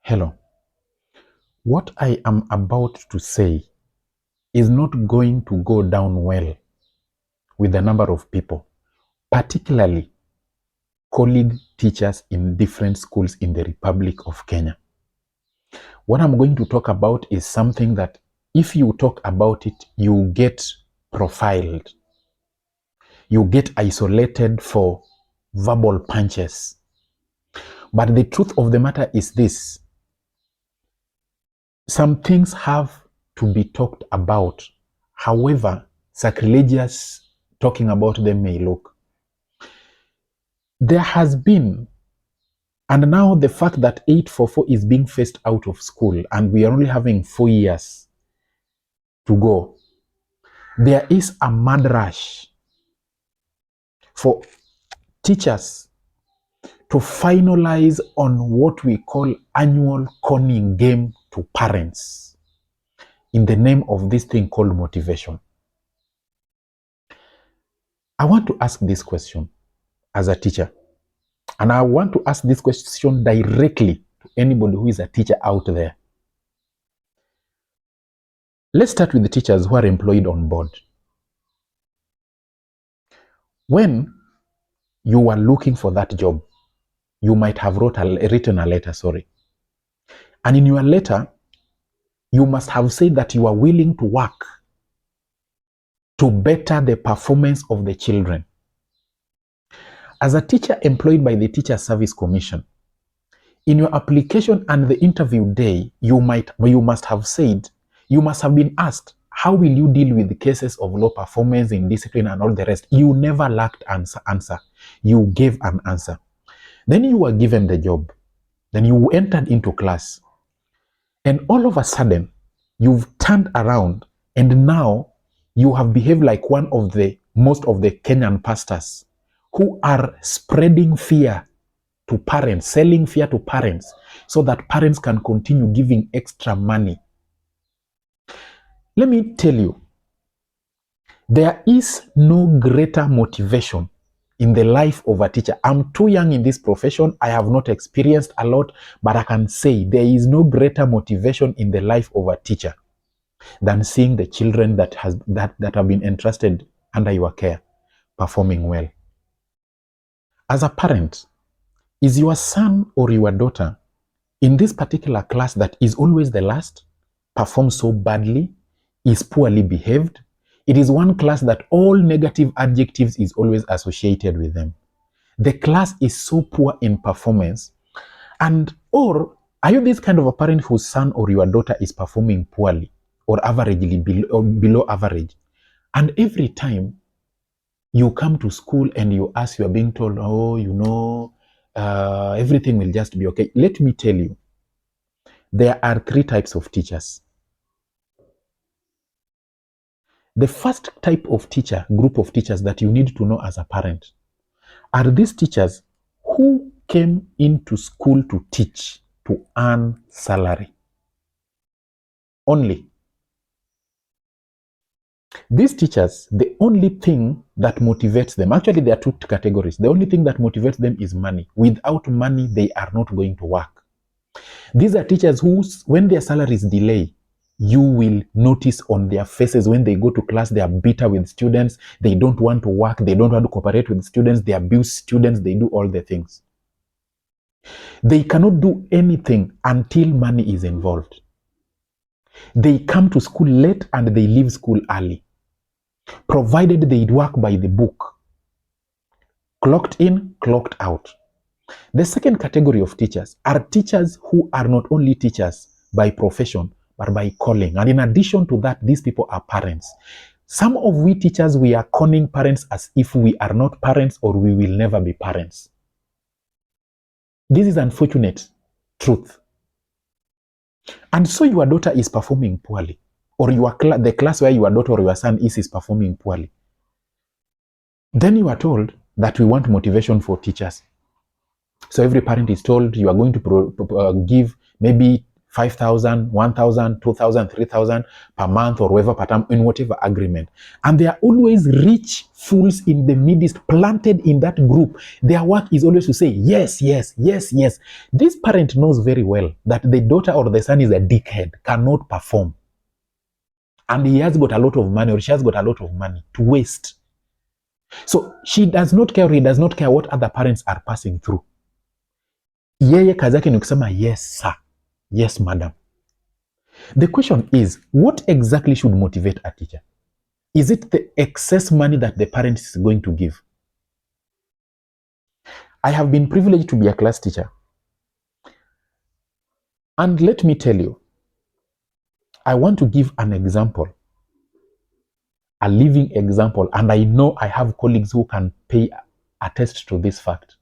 Hello. What I am about to say is not going to go down well with a number of people, particularly colleague teachers in different schools in the Republic of Kenya. What I'm going to talk about is something that if you talk about it, you get profiled. You get isolated for verbal punches. But the truth of the matter is this. Some things have to be talked about, however sacrilegious talking about them may look. There has been, and now the fact that 844 is being phased out of school and we are only having 4 years to go, there is a mad rush for teachers to finalize on what we call annual conning game to parents in the name of this thing called motivation. I want to ask this question as a teacher, and I want to ask this question directly to anybody who is a teacher out there. Let's start with the teachers who are employed on board. When you were looking for that job, you might have written a letter, and in your letter, you must have said that you are willing to work to better the performance of the children. As a teacher employed by the Teacher Service Commission, in your application and the interview day, you must have been asked, how will you deal with the cases of low performance in discipline and all the rest? You never lacked answer. You gave an answer. Then you were given the job. Then you entered into class. And all of a sudden, you've turned around and now you have behaved like one of the most of the Kenyan pastors who are spreading fear to parents, selling fear to parents so that parents can continue giving extra money. Let me tell you, there is no greater motivation in the life of a teacher. I'm too young in this profession. I have not experienced a lot, but I can say there is no greater motivation in the life of a teacher than seeing the children that have been entrusted under your care performing well. As a parent, is your son or your daughter in this particular class that is always the last, performs so badly, is poorly behaved? It is one class that all negative adjectives is always associated with them. The class is so poor in performance. Or are you this kind of a parent whose son or your daughter is performing poorly or averagely below average? And every time you come to school and you are being told, everything will just be okay. Let me tell you, there are 3 types of teachers. The first type of group of teachers that you need to know as a parent, are these teachers who came into school to teach, to earn salary only. These teachers, the only thing that motivates them, actually there are 2 categories. The only thing that motivates them is money. Without money, they are not going to work. These are teachers who, when their salaries delay, you will notice on their faces when they go to class, they are bitter with students. They don't want to work. They don't want to cooperate with students. They abuse students. They do all the things. They cannot do anything until money is involved. They come to school late and they leave school early, provided they work by the book. Clocked in, clocked out. The second category of teachers are teachers who are not only teachers by profession, but by calling. And in addition to that, these people are parents. Some of we teachers, we are conning parents as if we are not parents or we will never be parents. This is unfortunate truth. And so your daughter is performing poorly, or the class where your daughter or your son is performing poorly. Then you are told that we want motivation for teachers. So every parent is told you are going to give maybe 5,000, 1,000, 2,000, 3,000 per month or whatever per term in whatever agreement. And there are always rich fools in the midst planted in that group. Their work is always to say, yes, yes, yes, yes. This parent knows very well that the daughter or the son is a dickhead, cannot perform. And he has got a lot of money or she has got a lot of money to waste. So she does not care or he does not care what other parents are passing through. Yeye kazi yake ni kusema yes sir, yes madam. The question is, what exactly should motivate a teacher? Is it the excess money that the parent is going to give? I have been privileged to be a class teacher. And let me tell you, I want to give an example, a living example, and I know I have colleagues who can attest to this fact.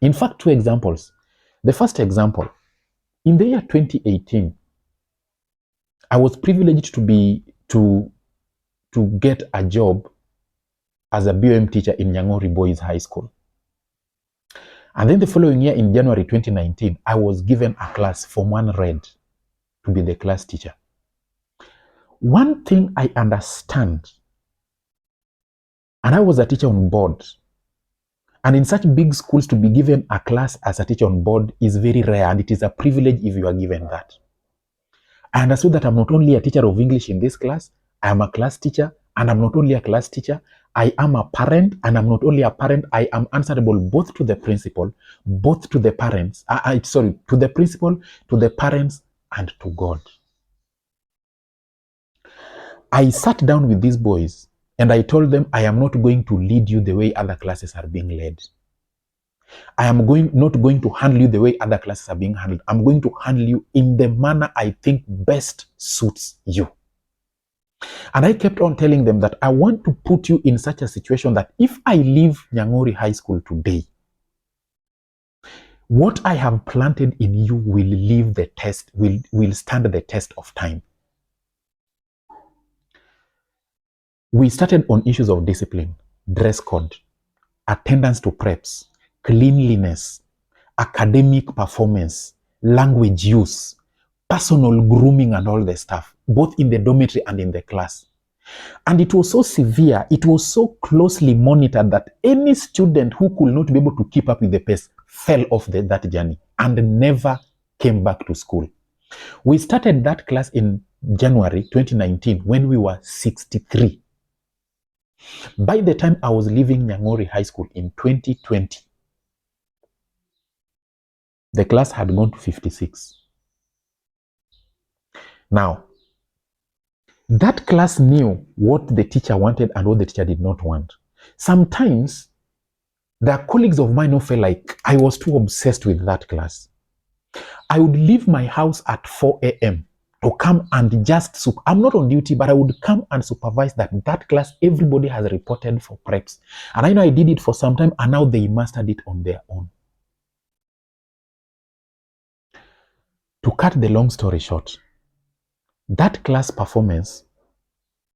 In fact, two examples. The first example, in the year 2018, I was privileged to get a job as a BOM teacher in Nyang'ori Boys High School. And then the following year, in January 2019, I was given a class, Form 1 Red, to be the class teacher. One thing I understand, and I was a teacher on board, and in such big schools to be given a class as a teacher on board is very rare, and it is a privilege if you are given that. I understood that I'm not only a teacher of English in this class, I am a class teacher, and I'm not only a class teacher, I am a parent, and I'm not only a parent, I am answerable both to the principal, both to the parents, to the principal, to the parents, and to God. I sat down with these boys, and I told them, I am not going to lead you the way other classes are being led. I am not going to handle you the way other classes are being handled. I'm going to handle you in the manner I think best suits you. And I kept on telling them that I want to put you in such a situation that if I leave Nyang'ori High School today, what I have planted in you will leave the test, will stand the test of time. We started on issues of discipline, dress code, attendance to preps, cleanliness, academic performance, language use, personal grooming and all the stuff, both in the dormitory and in the class. And it was so severe, it was so closely monitored that any student who could not be able to keep up with the pace fell off that journey and never came back to school. We started that class in January 2019 when we were 63. By the time I was leaving Nyang'ori High School in 2020, the class had gone to 56. Now, that class knew what the teacher wanted and what the teacher did not want. Sometimes, there are colleagues of mine who felt like I was too obsessed with that class. I would leave my house at 4 a.m. to come and just, I'm not on duty, but I would come and supervise that class. Everybody has reported for preps. And I know I did it for some time, and now they mastered it on their own. To cut the long story short, that class performance,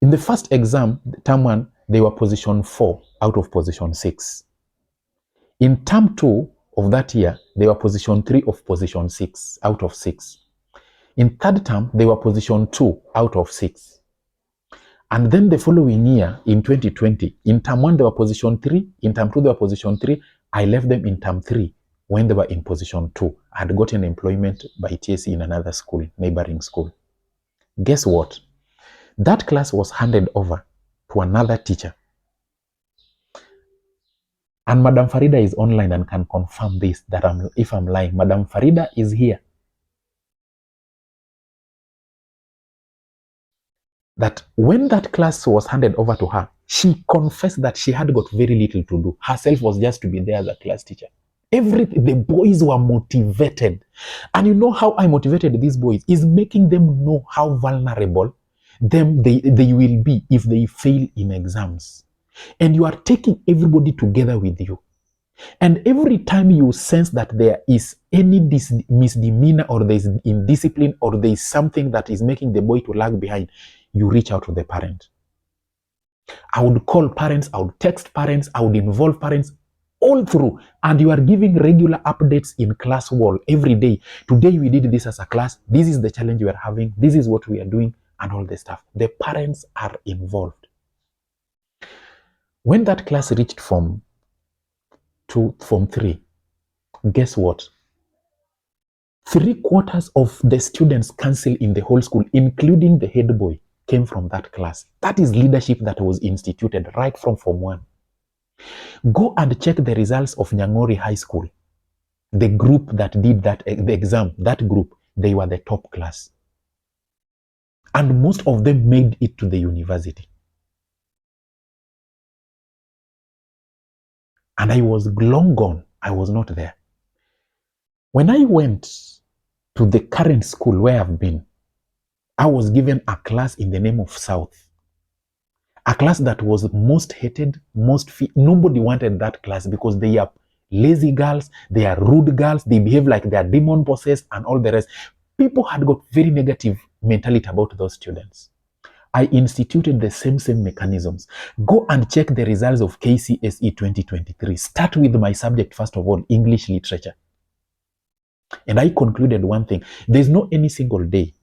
in the first exam, term 1, they were position 4 out of position 6. In term 2 of that year, they were position 3 of position 6 out of 6. In third term, they were position 2 out of 6. And then the following year, in 2020, in term 1, they were position 3. In term 2, they were position 3. I left them in term 3 when they were in position 2. I had gotten employment by TSC in another school, neighboring school. Guess what? That class was handed over to another teacher. And Madam Farida is online and can confirm this, that if I'm lying. Madam Farida is here. That when that class was handed over to her, she confessed that she had got very little to do. Herself was just to be there as a class teacher. The boys were motivated. And you know how I motivated these boys? Is making them know how vulnerable they will be if they fail in exams. And you are taking everybody together with you. And every time you sense that there is any misdemeanor or there is indiscipline or there is something that is making the boy to lag behind, you reach out to the parent. I would call parents, I would text parents, I would involve parents all through, and you are giving regular updates in class wall every day. Today we did this as a class. This is the challenge we are having. This is what we are doing, and all this stuff. The parents are involved. When that class reached Form 3, guess what? 3/4 of the students' council in the whole school, including the head boy, came from that class. That is leadership that was instituted right from Form 1. Go and check the results of Nyangori High School. The group that did that, the exam, that group, they were the top class. And most of them made it to the university. And I was long gone. I was not there. When I went to the current school where I've been, I was given a class in the name of South. A class that was most hated, nobody wanted that class because they are lazy girls, they are rude girls, they behave like they are demon possessed and all the rest. People had got very negative mentality about those students. I instituted the same mechanisms. Go and check the results of KCSE 2023. Start with my subject, first of all, English literature. And I concluded one thing. There's no any single day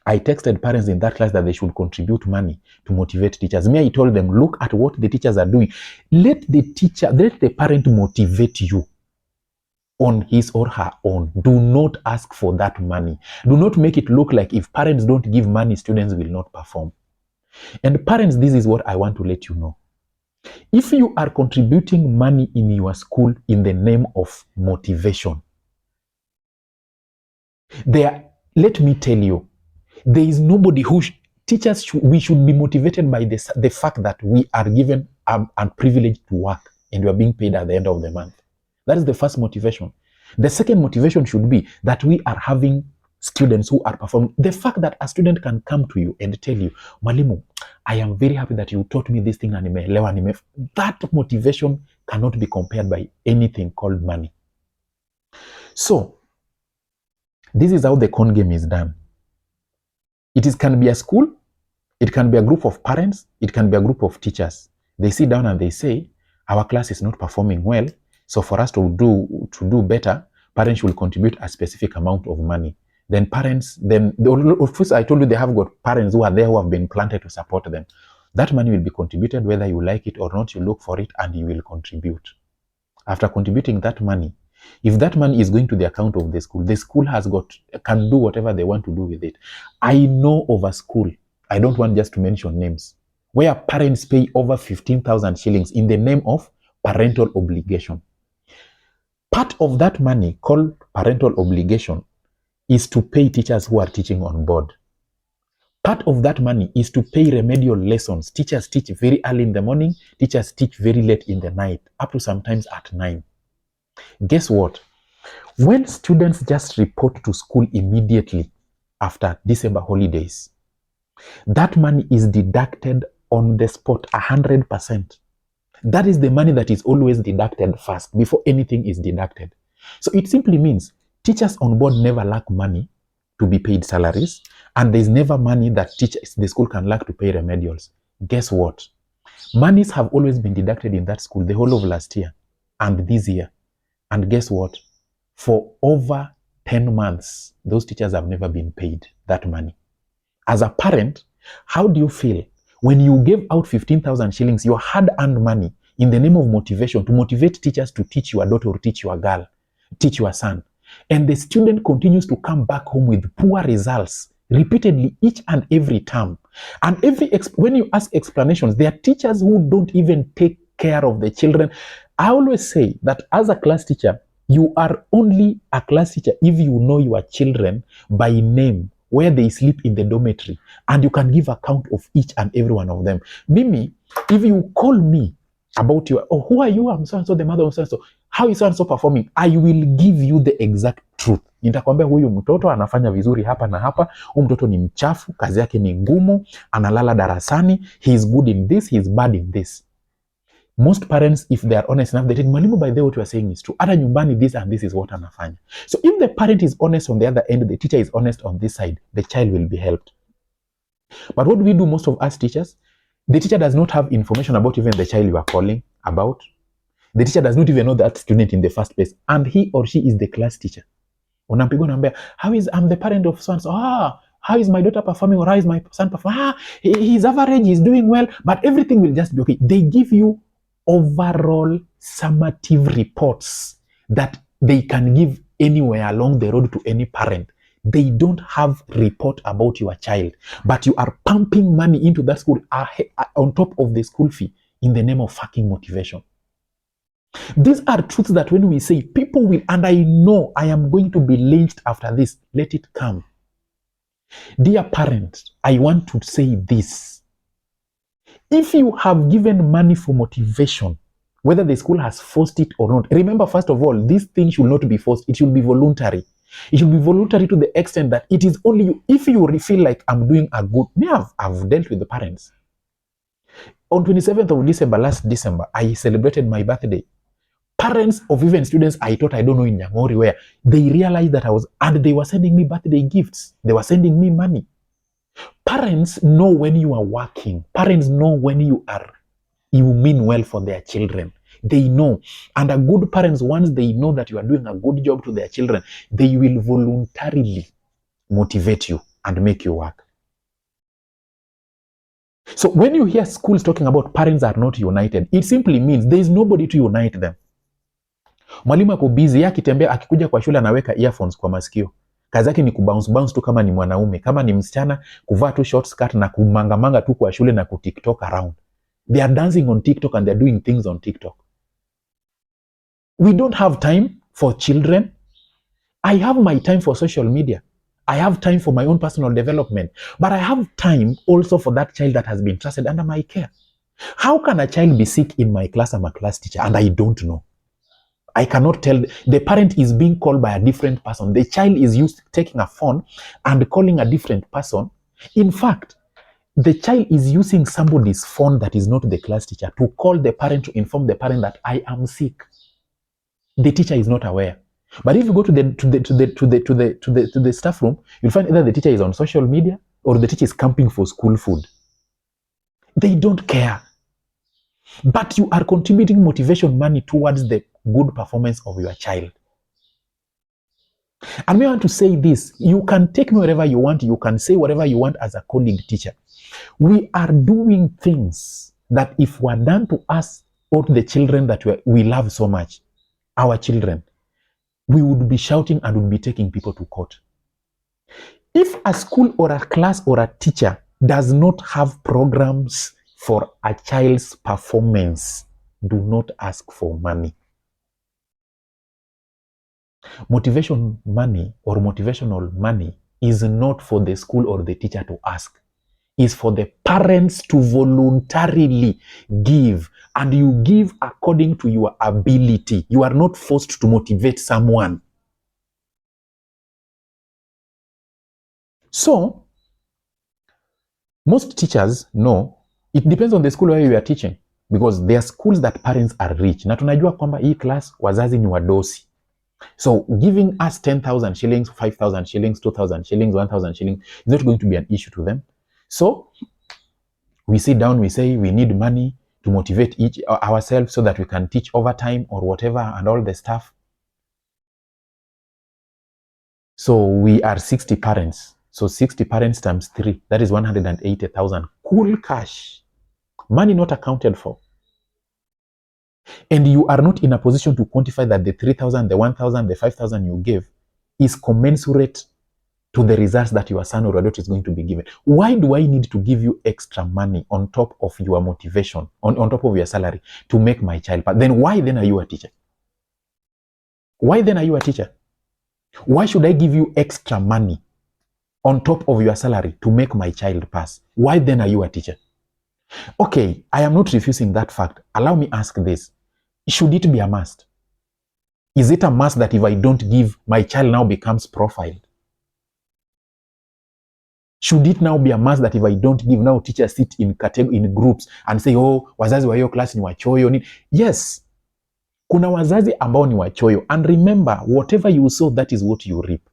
I texted parents in that class that they should contribute money to motivate teachers. Me, I told them, look at what the teachers are doing. Let the parent motivate you on his or her own. Do not ask for that money. Do not make it look like if parents don't give money, students will not perform. And parents, this is what I want to let you know. If you are contributing money in your school in the name of motivation, let me tell you, there is nobody who we should be motivated by the fact that we are given a privilege to work and we are being paid at the end of the month. That is the first motivation. The second motivation should be that we are having students who are performing. The fact that a student can come to you and tell you, Mwalimu, I am very happy that you taught me this thing and that motivation cannot be compared by anything called money. So, this is how the con game is done. It can be a school, it can be a group of parents, it can be a group of teachers. They sit down and they say, our class is not performing well, so for us to do better, parents will contribute a specific amount of money. Then of course, I told you they have got parents who are there who have been planted to support them. That money will be contributed whether you like it or not. You look for it and you will contribute. After contributing that money, if that money is going to the account of the school can do whatever they want to do with it. I know of a school, I don't want just to mention names, where parents pay over 15,000 shillings in the name of parental obligation. Part of that money called parental obligation is to pay teachers who are teaching on board. Part of that money is to pay remedial lessons. Teachers teach very early in the morning, teachers teach very late in the night, up to sometimes at 9. Guess what? When students just report to school immediately after December holidays, that money is deducted on the spot 100%. That is the money that is always deducted first before anything is deducted. So it simply means teachers on board never lack money to be paid salaries, and there's never money that the school can lack to pay remedials. Guess what? Monies have always been deducted in that school the whole of last year and this year. And guess what? For over 10 months, those teachers have never been paid that money. As a parent, how do you feel when you gave out 15,000 shillings, your hard-earned money, in the name of motivation, to motivate teachers to teach your daughter or teach your girl, teach your son, and the student continues to come back home with poor results repeatedly each and every term? And when you ask explanations, there are teachers who don't even take care of the children. I always say that as a class teacher, you are only a class teacher if you know your children by name, where they sleep in the dormitory, and you can give account of each and every one of them. Mimi, if you call me about who are you? I'm so-and-so, the mother of so-and-so. How is so-and-so performing? I will give you the exact truth. Nitakwambia huyu mtoto anafanya vizuri hapa na hapa, huyu mtoto ni mchafu, kazi yake ni ngumu, analala darasani, he is good in this, he is bad in this. Most parents, if they are honest enough, they think, Mwalimu, by the way, what you are saying is true. Hata nyumbani, this and this is what anafanya. So if the parent is honest on the other end, the teacher is honest on this side, the child will be helped. But what do we do, most of us teachers? The teacher does not have information about even the child you are calling about. The teacher does not even know that student in the first place, and he or she is the class teacher. Unampiga unaambia, I'm the parent of son. So, how is my daughter performing, or how is my son performing? His average is doing well, but everything will just be okay. They give you overall summative reports that they can give anywhere along the road to any parent. They don't have report about your child, but you are pumping money into that school on top of the school fee in the name of fucking motivation. These are truths that when we say people will, and I know I am going to be lynched after this, let it come. Dear parents, I want to say this. If you have given money for motivation, whether the school has forced it or not, remember, first of all, this thing should not be forced. It should be voluntary. It should be voluntary to the extent that it is only you. If you feel like I'm doing a good, I've dealt with the parents. On 27th of December, last December, I celebrated my birthday. Parents of even students I taught, I don't know in Nyangori where, they realized that and they were sending me birthday gifts. They were sending me money. Parents know when you are working. Parents know when you mean well for their children. They know. And a good parents, once they know that you are doing a good job to their children, they will voluntarily motivate you and make you work. So when you hear schools talking about parents are not united, it simply means there is nobody to unite them. Mwalimu ako busy, yeye akitembea akikuja kwa shule anaweka earphones kwa masikio. Kazi yake ni kubounce tu kama ni mwanaume, kama ni msichana kuvaa tu short skirt na kumangamanga tu kwa shule na kutiktok around. They are dancing on TikTok and they are doing things on TikTok. We don't have time for children. I have my time for social media. I have time for my own personal development. But I have time also for that child that has been trusted under my care. How can a child be sick in my class? I'm a class teacher and I don't know. I cannot tell. The parent is being called by a different person. The child is taking a phone and calling a different person. In fact, the child is using somebody's phone that is not the class teacher to call the parent to inform the parent that I am sick. The teacher is not aware. But if you go to the staff room, you'll find either the teacher is on social media or the teacher is camping for school food. They don't care. But you are contributing motivation money towards the good performance of your child. And I want to say this, you can take me wherever you want, you can say whatever you want as a colleague teacher. We are doing things that if were done to us or to the children that we love so much, our children, we would be shouting and would be taking people to court. If a school or a class or a teacher does not have programs for a child's performance, do not ask for money. Motivation money or motivational money is not for the school or the teacher to ask. It's for the parents to voluntarily give, and you give according to your ability. You are not forced to motivate someone. So, most teachers know it depends on the school where you are teaching, because there are schools that parents are rich. Na tunajua kwamba hii class wazazi ni wadosi. So giving us 10,000 shillings, 5,000 shillings, 2,000 shillings, 1,000 shillings is not going to be an issue to them. So we sit down, we say we need money to motivate ourselves so that we can teach overtime or whatever and all the stuff. So we are 60 parents. So 60 parents times 3, that is 180,000 cool cash. Money not accounted for. And you are not in a position to quantify that the 3,000, the 1,000, the 5,000 you gave is commensurate to the results that your son or your daughter is going to be given. Why do I need to give you extra money on top of your motivation, on top of your salary to make my child pass? Then why then are you a teacher? Why then are you a teacher? Why should I give you extra money on top of your salary to make my child pass? Why then are you a teacher? Okay, I am not refusing that fact. Allow me ask this. Should it be a must? Is it a must that if I don't give, my child now becomes profiled? Should it now be a must that if I don't give, now teachers sit in groups and say, oh, wazazi wa hiyo class ni wachoyo? Yes, kuna wazazi ambao ni wachoyo. And remember, whatever you sow, that is what you reap.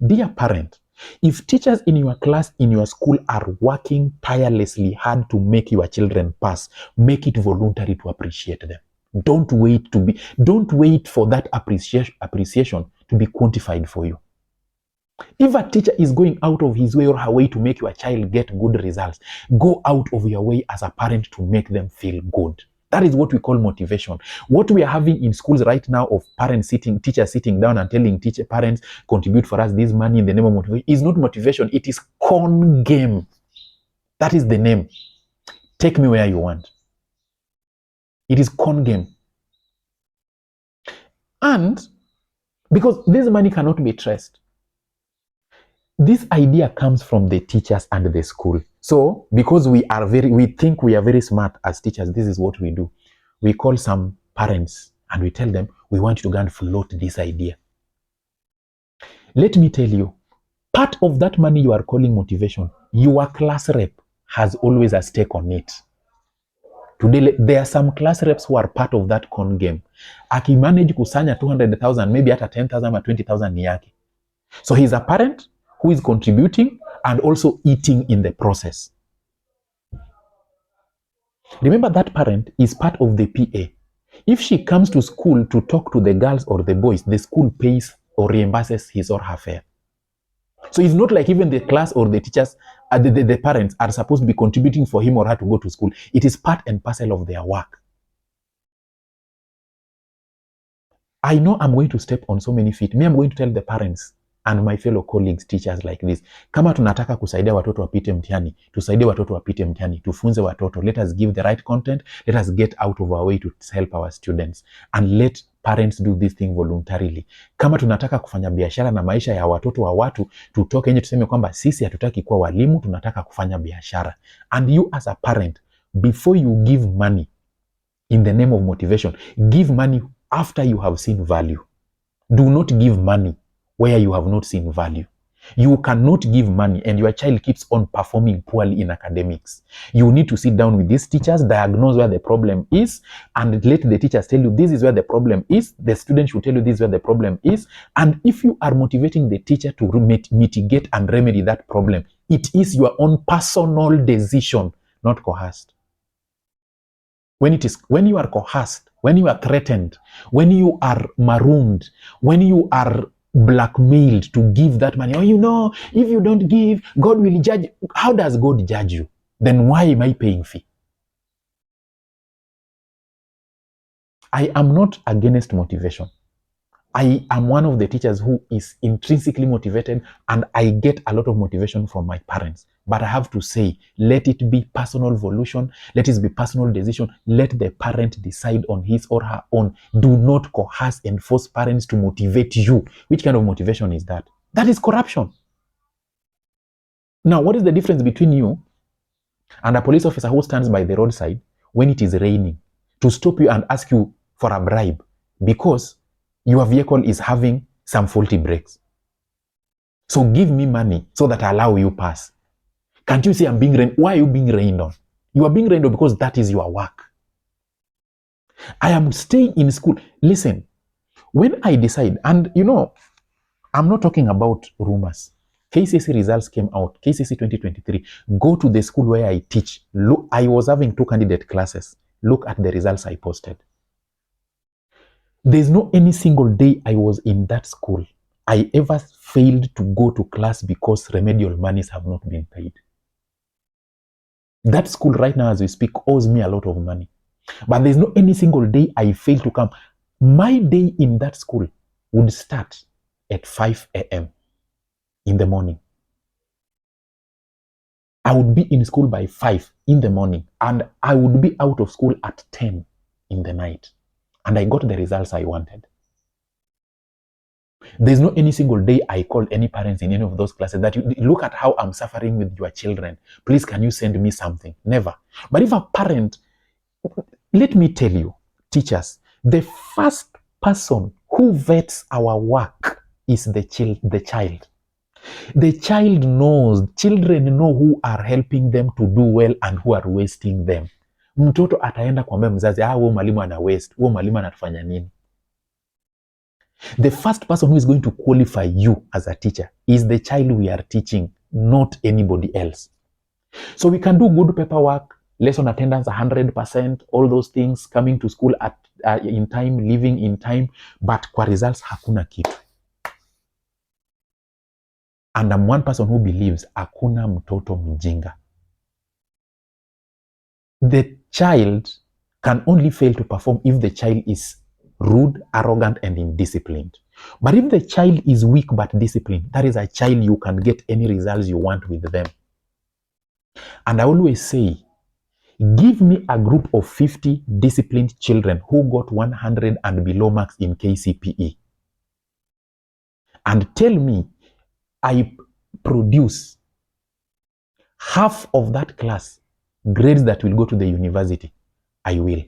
Dear parent, if teachers in your class, in your school are working tirelessly hard to make your children pass, make it voluntary to appreciate them. Don't wait for that appreciation to be quantified for you. If a teacher is going out of his way or her way to make your child get good results, go out of your way as a parent to make them feel good. That is what we call motivation. What we are having in schools right now of teachers sitting down and telling parents, contribute for us this money in the name of motivation, is not motivation. It is con game. That is the name. Take me where you want. It is con game. And because this money cannot be traced, this idea comes from the teachers and the school. So because we think we are very smart as teachers, this is what we do. We call some parents and we tell them, we want you to go and float this idea. Let me tell you, part of that money you are calling motivation, your class rep has always a stake on it. Today, there are some class reps who are part of that con game. Akimanage kusanya 200,000, maybe at 10,000 or 20,000 ni yake. So he's a parent who is contributing and also eating in the process. Remember, that parent is part of the PA. If she comes to school to talk to the girls or the boys, the school pays or reimburses his or her fare. So it's not like even the class or the teachers, the parents are supposed to be contributing for him or her to go to school. It is part and parcel of their work. I know I'm going to step on so many feet. I'm going to tell the parents and my fellow colleagues, teachers like this. Kama tunataka kusaidia watoto wapite mtihani, tusaidie watoto wapite mtihani, tufunze watoto. Let us give the right content. Let us get out of our way to help our students. And let parents do this thing voluntarily. Kama tunataka kufanya biashara na maisha ya watoto wa watu, tutoke nje tuseme kwamba sisi hatutaki kuwa walimu, tunataka kufanya biashara. And you as a parent, before you give money in the name of motivation, give money after you have seen value. Do not give money where you have not seen value. You cannot give money and your child keeps on performing poorly in academics. You need to sit down with these teachers, diagnose where the problem is, and let the teachers tell you this is where the problem is. The student should tell you this is where the problem is. And if you are motivating the teacher to mitigate and remedy that problem, it is your own personal decision, not coerced. When you are coerced, when you are threatened, when you are marooned, when you are blackmailed to give that money, if you don't give, God will judge. How does God judge you? Then why am I paying fee? I am not against motivation. I am one of the teachers who is intrinsically motivated, and I get a lot of motivation from my parents. But I have to say, let it be personal volition, let it be personal decision, let the parent decide on his or her own. Do not coerce and force parents to motivate you. Which kind of motivation is that? That is corruption. Now, what is the difference between you and a police officer who stands by the roadside when it is raining to stop you and ask you for a bribe because your vehicle is having some faulty brakes? So give me money so that I allow you pass. Can't you see I'm being rained? Why are you being rained on? You are being rained on because that is your work. I am staying in school. Listen, when I decide, and I'm not talking about rumors. KCSE results came out, KCSE 2023. Go to the school where I teach. Look, I was having 2 candidate classes. Look at the results I posted. There's no any single day I was in that school I ever failed to go to class because remedial monies have not been paid. That school right now as we speak owes me a lot of money. But there's no any single day I failed to come. My day in that school would start at 5 a.m. in the morning. I would be in school by 5 in the morning and I would be out of school at 10 in the night. And I got the results I wanted. There's no any single day I called any parents in any of those classes that you look at how I'm suffering with your children. Please, can you send me something? Never. But if a parent, let me tell you, teachers, the first person who vets our work is the child. The child knows, children know who are helping them to do well and who are wasting them. Mtoto ataenda kuambia mzazi, huo mwalimu ana waste, huo mwalimu anatufanya nini? The first person who is going to qualify you as a teacher is the child we are teaching, not anybody else. So we can do good paperwork, lesson attendance 100%, all those things, coming to school at in time, leaving in time, but kwa results hakuna kitu. And I'm one person who believes hakuna mtoto mjinga. The child can only fail to perform if the child is rude, arrogant, and indisciplined. But if the child is weak but disciplined, that is a child you can get any results you want with them. And I always say, give me a group of 50 disciplined children who got 100 and below marks in KCPE. And tell me, I produce half of that class grades that will go to the university. I will.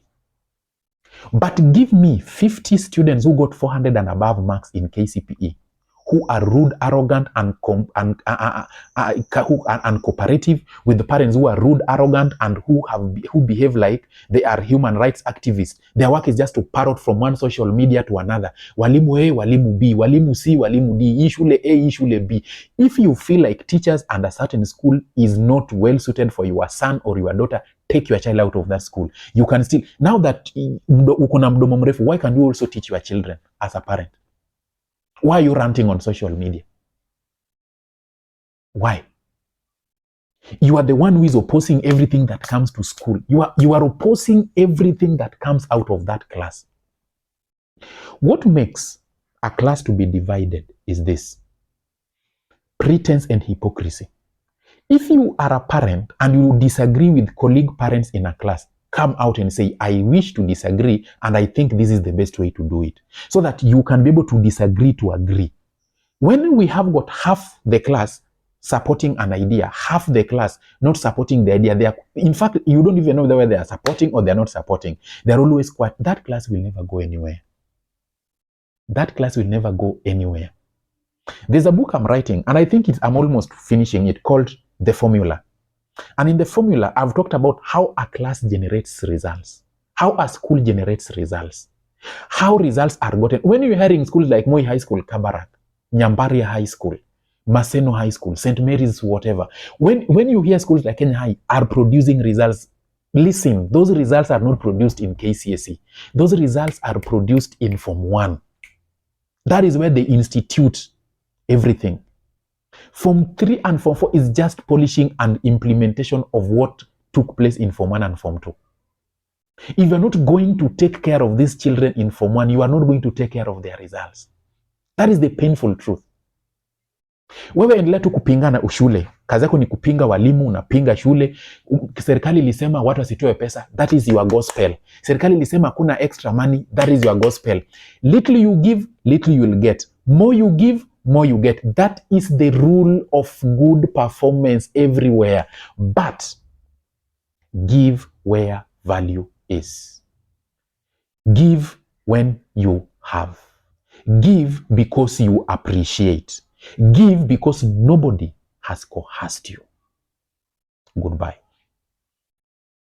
But give me 50 students who got 400 and above marks in KCPE, who are rude, arrogant, and cooperative with the parents, who are rude, arrogant, and who behave like they are human rights activists. Their work is just to parrot from one social media to another. Walimu A, walimu B, walimu C, walimu D, ishule A, ishule B. If you feel like teachers and a certain school is not well suited for your son or your daughter, take your child out of that school. You can still, now that uko na mdomo mrefu, why can't you also teach your children as a parent? Why are you ranting on social media? Why? You are the one who is opposing everything that comes to school. You are opposing everything that comes out of that class. What makes a class to be divided is this: pretense and hypocrisy. If you are a parent and you disagree with colleague parents in a class, come out and say, I wish to disagree and I think this is the best way to do it, so that you can be able to disagree to agree. When we have got half the class supporting an idea, half the class not supporting the idea, in fact, you don't even know whether they are supporting or they are not supporting. They're always quiet. That class will never go anywhere. That class will never go anywhere. There's a book I'm writing, and I think I'm almost finishing it, called The Formula. And in the formula, I've talked about how a class generates results, how a school generates results, how results are gotten. When you're hearing schools like Moi High School, Kabarak, Nyambaria High School, Maseno High School, St. Mary's, whatever, when you hear schools like Kenya High are producing results, listen, those results are not produced in KCSE. Those results are produced in Form 1. That is where they institute everything. Form 3 and Form 4 is just polishing and implementation of what took place in Form 1 and Form 2. If you're not going to take care of these children in Form 1, you are not going to take care of their results. That is the painful truth. Wewe endelea tu kupingana ushule. Kazi yako ni kupinga walimu, unapinga shule. Serikali ilisema watu wasitoe pesa. That is your gospel. Serikali ilisema hakuna extra money. That is your gospel. Little you give, little you will get. More you give, more you get. That is the rule of good performance everywhere. But give where value is. Give when you have. Give because you appreciate. Give because nobody has coerced you. Goodbye.